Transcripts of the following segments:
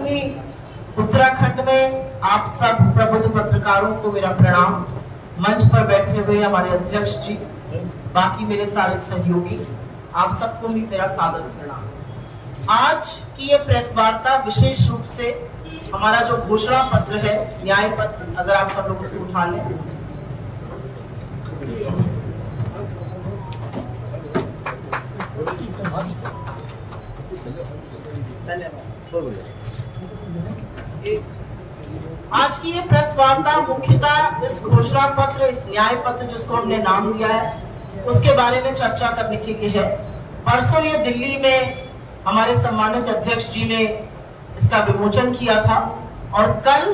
देवभूमि उत्तराखंड में आप सब प्रबुद्ध पत्रकारों को मेरा प्रणाम। मंच पर बैठे हुए हमारे अध्यक्ष जी, बाकी मेरे सारे सहयोगी, आप सबको भी मेरा सादर प्रणाम। आज की ये प्रेस वार्ता विशेष रूप से हमारा जो घोषणा पत्र है, न्याय पत्र, अगर आप सब लोग उसको उठा लें। आज की ये प्रेस वार्ता मुख्यतः इस घोषणा पत्र, इस न्याय पत्र जिसको हमने नाम दिया है, उसके बारे में चर्चा करने के लिए है। परसों ये दिल्ली में हमारे सम्मानित अध्यक्ष जी ने इसका विमोचन किया था और कल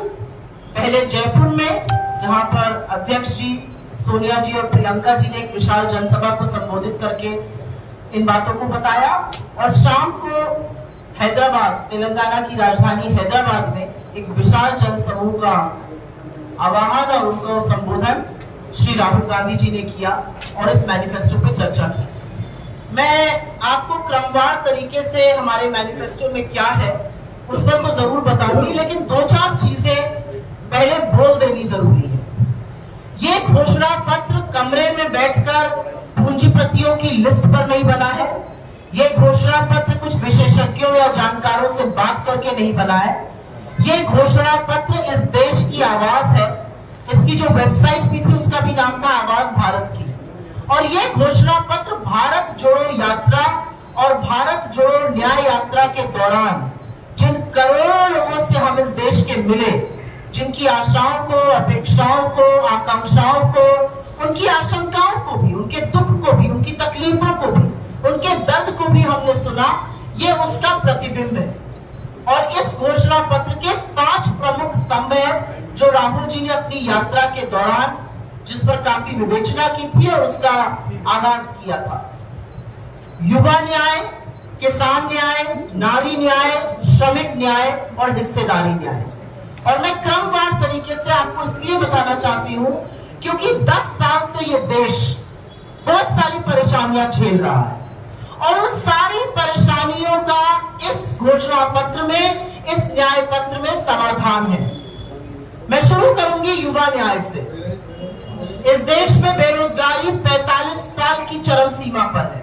पहले जयपुर में, जहां पर अध्यक्ष जी, सोनिया जी और प्रियंका जी ने एक विशाल जनसभा को संबोधित करके इन बातों को बताया, और शाम को हैदराबाद, तेलंगाना की राजधानी हैदराबाद में एक विशाल जनसमूह का आह्वान और उसको संबोधन श्री राहुल गांधी जी ने किया और इस मैनिफेस्टो पे चर्चा की। मैं आपको क्रमवार तरीके से हमारे मैनिफेस्टो में क्या है उस पर तो जरूर बताऊंगी, लेकिन दो चार चीजें पहले बोल देनी जरूरी है। ये घोषणा पत्र कमरे में बैठकर पूंजीपतियों की लिस्ट पर नहीं बना है। ये घोषणा पत्र कुछ विशेषज्ञों या जानकारों से बात करके नहीं बना है। ये घोषणा पत्र इस देश की आवाज है। इसकी जो वेबसाइट भी थी उसका भी नाम था आवाज भारत की। और ये घोषणा पत्र भारत जोड़ो यात्रा और भारत जोड़ो न्याय यात्रा के दौरान जिन करोड़ों लोगों से हम इस देश के मिले, जिनकी आशाओं को, अपेक्षाओं को, आकांक्षाओं को, उनकी आशंकाओं को भी, उनके दुख को भी, उनकी तकलीफों को भी, उनके दर्द को भी हमने सुना, ये उसका प्रतिबिंब है। और इस घोषणा पत्र के 5 प्रमुख स्तंभ हैं जो राहुल जी ने अपनी यात्रा के दौरान, जिस पर काफी विवेचना की थी और उसका आगाज किया था। युवा न्याय, किसान न्याय, नारी न्याय, श्रमिक न्याय और हिस्सेदारी न्याय। और मैं क्रमवार तरीके से आपको इसलिए बताना चाहती हूं क्योंकि 10 साल से ये देश बहुत सारी परेशानियां झेल रहा है और उन सारी परेशानियों का इस घोषणा पत्र में, इस न्याय पत्र में समाधान है। मैं शुरू करूंगी युवा न्याय से। इस देश में बेरोजगारी 45 साल की चरम सीमा पर है।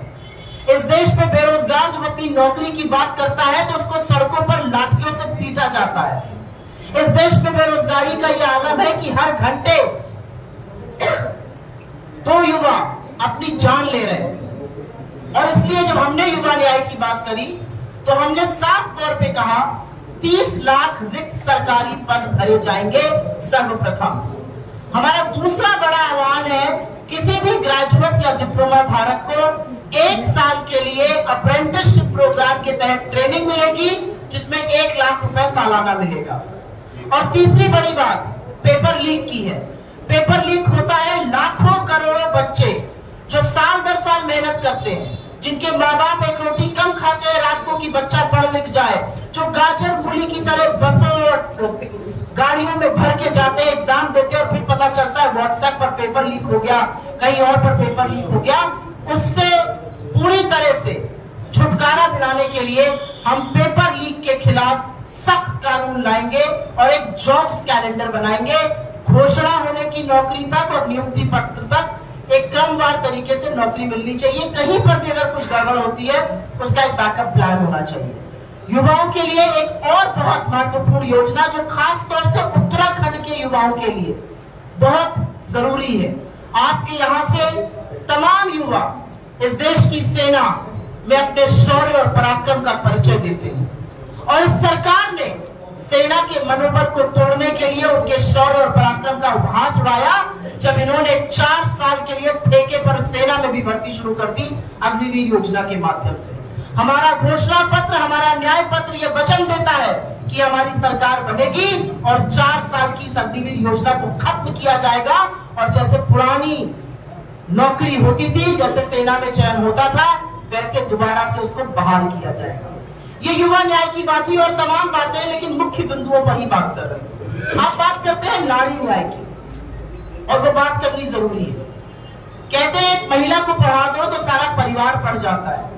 इस देश में बेरोजगार जब अपनी नौकरी की बात करता है तो उसको सड़कों पर लाठियों से पीटा जाता है। इस देश में बेरोजगारी का यह आलम है कि हर घंटे 2 युवा अपनी जान ले रहे हैं। और इसलिए जब हमने युवा न्याय की बात करी तो हमने साफ तौर पे कहा 30 लाख रिक्त सरकारी पद भरे जाएंगे सर्वप्रथम। हमारा दूसरा बड़ा आह्वान है, किसी भी ग्रेजुएट या डिप्लोमा धारक को 1 साल के लिए अप्रेंटिसशिप प्रोग्राम के तहत ट्रेनिंग मिलेगी, जिसमें 1 लाख रुपए सालाना मिलेगा। और तीसरी बड़ी बात पेपर लीक की है। पेपर लीक होता है, लाखों करोड़ों बच्चे जो साल दर साल मेहनत करते हैं, जिनके माँ बाप एक रोटी कम खाते हैं रात को कि बच्चा पढ़ लिख जाए, जो गाजर मूली की तरह बसों और गाड़ियों में भर के जाते हैं, एग्जाम देते हैं और फिर पता चलता है व्हाट्सएप पर पेपर लीक हो गया, कहीं और पर पेपर लीक हो गया। उससे पूरी तरह से छुटकारा दिलाने के लिए हम पेपर लीक के खिलाफ सख्त कानून लाएंगे और एक जॉब्स कैलेंडर बनाएंगे। घोषणा होने की नौकरी तक और नियुक्ति पत्र तक एक क्रमवार तरीके से नौकरी मिलनी चाहिए। कहीं पर भी अगर कुछ गड़बड़ होती है उसका एक बैकअप प्लान होना चाहिए। युवाओं के लिए एक और बहुत महत्वपूर्ण योजना जो खास तौर से उत्तराखंड के युवाओं के लिए बहुत जरूरी है। आपके यहाँ से तमाम युवा इस देश की सेना में अपने शौर्य और पराक्रम का परिचय देते हैं और इस सरकार ने सेना के मनोबल को तोड़ने के लिए उनके शौर्य और पराक्रम का उपहास उड़ाया जब इन्होंने 4 साल के लिए ठेके पर सेना में भी भर्ती शुरू कर दी अग्निवीर योजना के माध्यम से। हमारा घोषणा पत्र, हमारा न्याय पत्र यह वचन देता है कि हमारी सरकार बनेगी और 4 साल की इस अग्निवीर योजना को खत्म किया जाएगा और जैसे पुरानी नौकरी होती थी, जैसे सेना में चयन होता था, वैसे दोबारा से उसको बहाल किया जाएगा। ये युवा न्याय की बात ही और तमाम बातें, लेकिन मुख्य बिंदुओं पर ही बात कर रहे हैं। आप बात करते हैं नारी न्याय की और वो बात करनी जरूरी है। कहते हैं एक महिला को पढ़ा दो तो सारा परिवार पढ़ जाता है।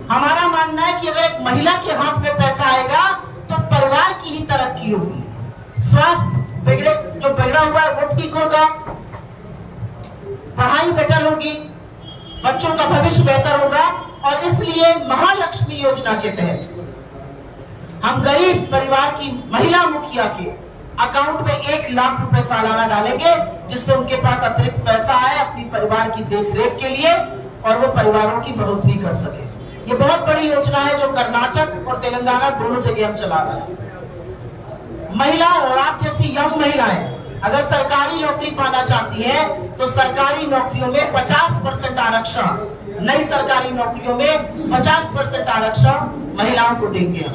हमारा मानना है कि अगर एक महिला के हाथ में पैसा आएगा तो परिवार की ही होगी, स्वास्थ्य जो बिगड़ा हुआ है वो ठीक होगा, पढ़ाई बेटर होगी, बच्चों का भविष्य बेहतर होगा। और इसलिए महालक्ष्मी योजना के तहत हम गरीब परिवार की महिला मुखिया के अकाउंट में 1 लाख रुपए सालाना डालेंगे, जिससे उनके पास अतिरिक्त पैसा आए अपनी परिवार की देखरेख के लिए और वो परिवारों की बढ़ोतरी कर सके। ये बहुत बड़ी योजना है जो कर्नाटक और तेलंगाना दोनों जगह हम चला रहे हैं। महिला और आप जैसी यंग महिलाएं अगर सरकारी नौकरी पाना चाहती हैं तो सरकारी नौकरियों में 50% आरक्षण, नई सरकारी नौकरियों में 50% आरक्षण महिलाओं को देंगे।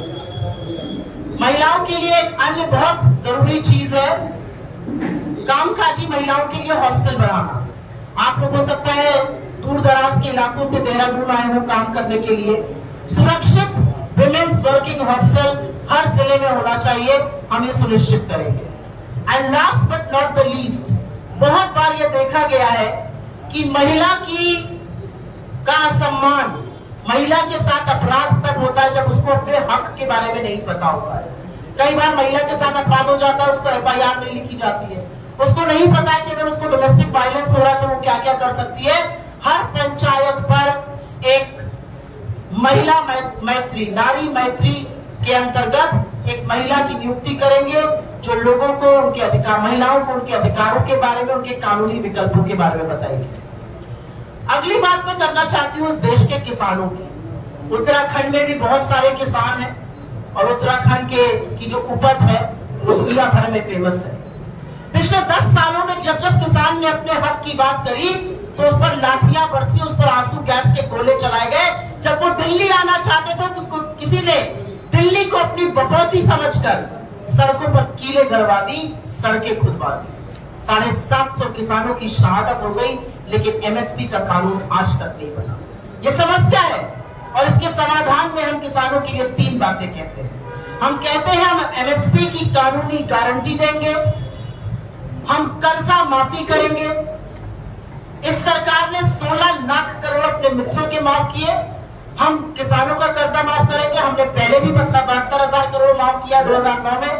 महिलाओं के लिए एक अन्य बहुत जरूरी चीज है कामकाजी महिलाओं के लिए हॉस्टल बनाना। आप लोग हो सकता है दूर दराज के इलाकों से देहरादून आए हो काम करने के लिए, सुरक्षित विमेन्स वर्किंग हॉस्टल हर जिले में होना चाहिए, हम ये सुनिश्चित करेंगे। And last but not the least, बहुत बार ये देखा गया है कि महिला का सम्मान, महिला के साथ अपराध तब होता है जब उसको अपने हक के बारे में नहीं पता होता है। कई बार महिला के साथ अपराध हो जाता है, उसको FIR नहीं लिखी जाती है, उसको नहीं पता है कि अगर उसको डोमेस्टिक वायलेंस हो रहा है तो वो क्या क्या कर सकती है। हर पंचायत पर एक महिला मैत्री, नारी मैत्री के अंतर्गत एक महिला की नियुक्ति करेंगे जो लोगों को उनके अधिकार, महिलाओं को उनके अधिकारों के बारे में, उनके कानूनी विकल्पों के बारे में बताएगी। अगली बात मैं करना चाहती हूँ इस देश के किसानों की। उत्तराखंड में भी बहुत सारे किसान हैं और उत्तराखंड की जो उपज है वो दुनिया भर में फेमस है। पिछले 10 सालों में जब जब किसान ने अपने हक की बात करी तो उस पर लाठियां बरसी, उस पर आंसू गैस के गोले चलाए गए। जब वो दिल्ली आना चाहते थे तो किसी ने दिल्ली को अपनी बपौती समझकर सड़कों पर कीले गड़वा दी, सड़कें खुदवा दी। 750 किसानों की शहादत हो गई, लेकिन MSP का कानून आज तक नहीं बना। ये समस्या है और इसके समाधान में हम किसानों के लिए 3 बातें कहते हैं। हम कहते हैं हम MSP की कानूनी गारंटी देंगे, हम कर्जा माफी करेंगे। इस सरकार ने 16 लाख करोड़ अपने मित्रों के माफ किए, हम किसानों का कर्जा माफ करेंगे। हमने पहले भी 72,000 करोड़ माफ किया 2009 में,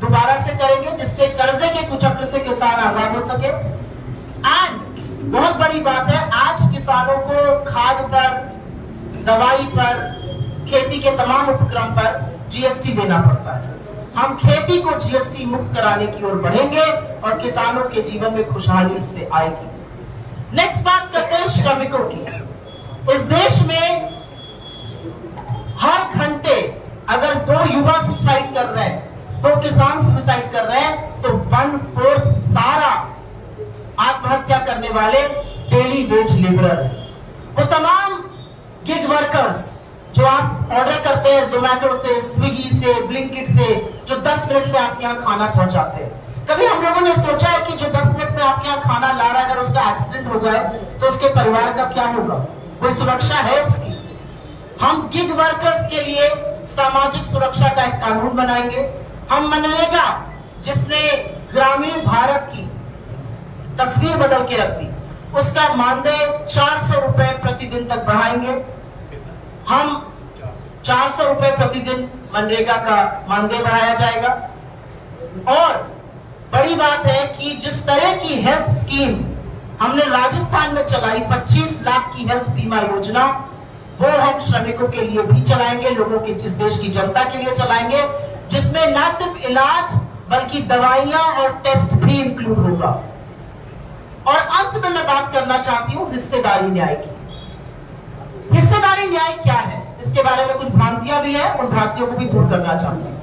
दोबारा से करेंगे जिससे कर्जे के कुचक्र से किसान आजाद हो सके। एंड बहुत बड़ी बात है, आज किसानों को खाद पर, दवाई पर, खेती के तमाम उपक्रम पर GST देना पड़ता है। हम खेती को GST मुक्त कराने की ओर बढ़ेंगे और किसानों के जीवन में खुशहाली इससे आएगी। नेक्स्ट बात करते हैं श्रमिकों की। इस देश में हर घंटे अगर 2 युवा सुसाइड कर रहे हैं, 2 किसान सुसाइड कर रहे हैं, तो 1/4 सारा आत्महत्या करने वाले डेली वेज लेबरर है। वो तमाम गिग वर्कर्स जो आप ऑर्डर करते हैं जोमेटो से, स्विगी से, ब्लिंकिट से, जो 10 मिनट में आपके यहाँ खाना पहुंचाते हैं। कभी हम लोगों ने सोचा है कि जो 10 मिनट में आपके यहाँ खाना ला रहा है, अगर उसका एक्सीडेंट हो जाए तो उसके परिवार का क्या होगा? कोई सुरक्षा है उसकी? हम गिग वर्कर्स के लिए सामाजिक सुरक्षा का एक कानून बनाएंगे। हम मनरेगा, जिसने ग्रामीण भारत की तस्वीर बदल के रख दी, उसका मानदेय 400 रुपए प्रतिदिन तक बढ़ाएंगे। हम 400 रुपए प्रतिदिन मनरेगा का मानदेय बढ़ाया जाएगा। और बड़ी बात है कि जिस तरह की हेल्थ स्कीम हमने राजस्थान में चलाई, 25 लाख की हेल्थ बीमा योजना, वो हम श्रमिकों के लिए भी चलाएंगे, लोगों के, इस देश की जनता के लिए चलाएंगे, जिसमें न सिर्फ इलाज बल्कि दवाइयां और टेस्ट भी इंक्लूड होगा। और अंत में मैं बात करना चाहती हूं हिस्सेदारी न्याय की। हिस्सेदारी न्याय क्या है, इसके बारे में कुछ भ्रांतियां भी है, उन भ्रांतियों को भी दूर करना चाहती हूं।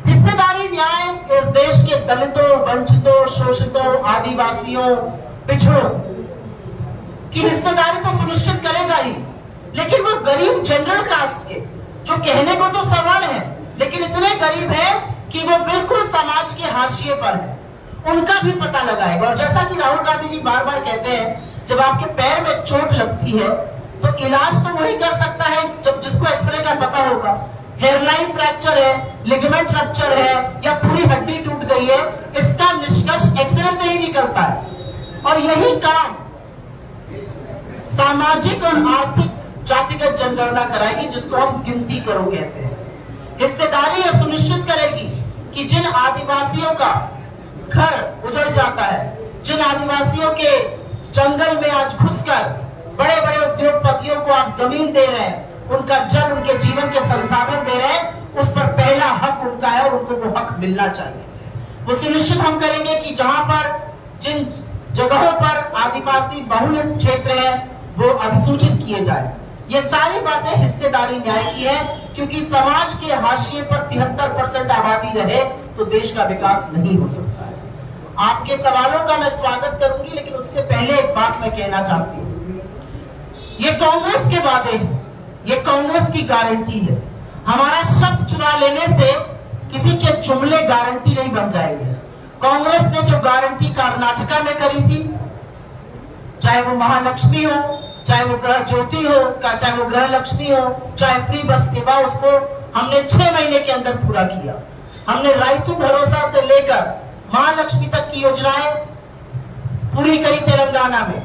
हिस्सेदारी न्याय इस देश के दलितों, वंचितों, शोषितों, आदिवासियों, पिछड़ों की हिस्सेदारी को सुनिश्चित करेगा ही, लेकिन वो गरीब जनरल कास्ट के, जो कहने को तो सवर्ण है लेकिन इतने गरीब है कि वो बिल्कुल समाज के हाशिए पर है, उनका भी पता लगाएगा। और जैसा कि राहुल गांधी जी बार बार कहते हैं, जब आपके पैर में चोट लगती है तो इलाज तो वही कर सकता है जब जिसको एक्सरे का पता होगा। हेयरलाइन फ्रैक्चर है, लिगामेंट रप्चर है या पूरी हड्डी टूट गई है, इसका निष्कर्ष एक्सरे से ही निकलता है। और यही काम सामाजिक और आर्थिक जातिगत जनगणना कराएगी, जिसको हम गिनती करो कहते हैं। हिस्सेदारी यह सुनिश्चित करेगी कि जिन आदिवासियों का घर उजड़ जाता है, जिन आदिवासियों के जंगल में आज घुसकर बड़े बड़े उद्योगपतियों को आप जमीन दे रहे हैं, उनका जल, उनके जीवन के संसाधन दे रहे हैं, उस पर पहला हक उनका है और उनको वो हक मिलना चाहिए। वो सुनिश्चित हम करेंगे कि जहां पर जिन जगहों पर आदिवासी बहुल क्षेत्र है वो अधिसूचित किए जाए। ये सारी बातें हिस्सेदारी न्याय की है, क्योंकि समाज के हाशिए पर 73% आबादी रहे तो देश का विकास नहीं हो सकता है। आपके सवालों का मैं स्वागत करूंगी, लेकिन उससे पहले एक बात मैं कहना चाहती हूँ। ये कांग्रेस के वादे हैं, ये कांग्रेस की गारंटी है। हमारा शब्द चुरा लेने से किसी के जुमले गारंटी नहीं बन जाएंगे। कांग्रेस ने जो गारंटी कर्नाटका में करी थी, चाहे वो महालक्ष्मी हो, चाहे वो ग्रह ज्योति हो, चाहे वो ग्रह लक्ष्मी हो, चाहे फ्री बस सेवा, उसको हमने 6 महीने के अंदर पूरा किया। हमने रायतू भरोसा से लेकर महालक्ष्मी तक की योजनाएं पूरी करी तेलंगाना में।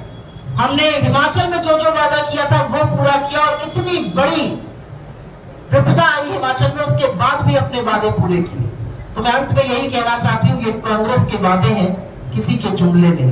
हमने हिमाचल में जो जो वादा किया था वो पूरा किया, और इतनी बड़ी विपदा आई हिमाचल में, उसके बाद भी अपने वादे पूरे किए। तो मैं अंत में यही कहना चाहती हूँ, ये कांग्रेस के वादे हैं, किसी के जुमले नहीं।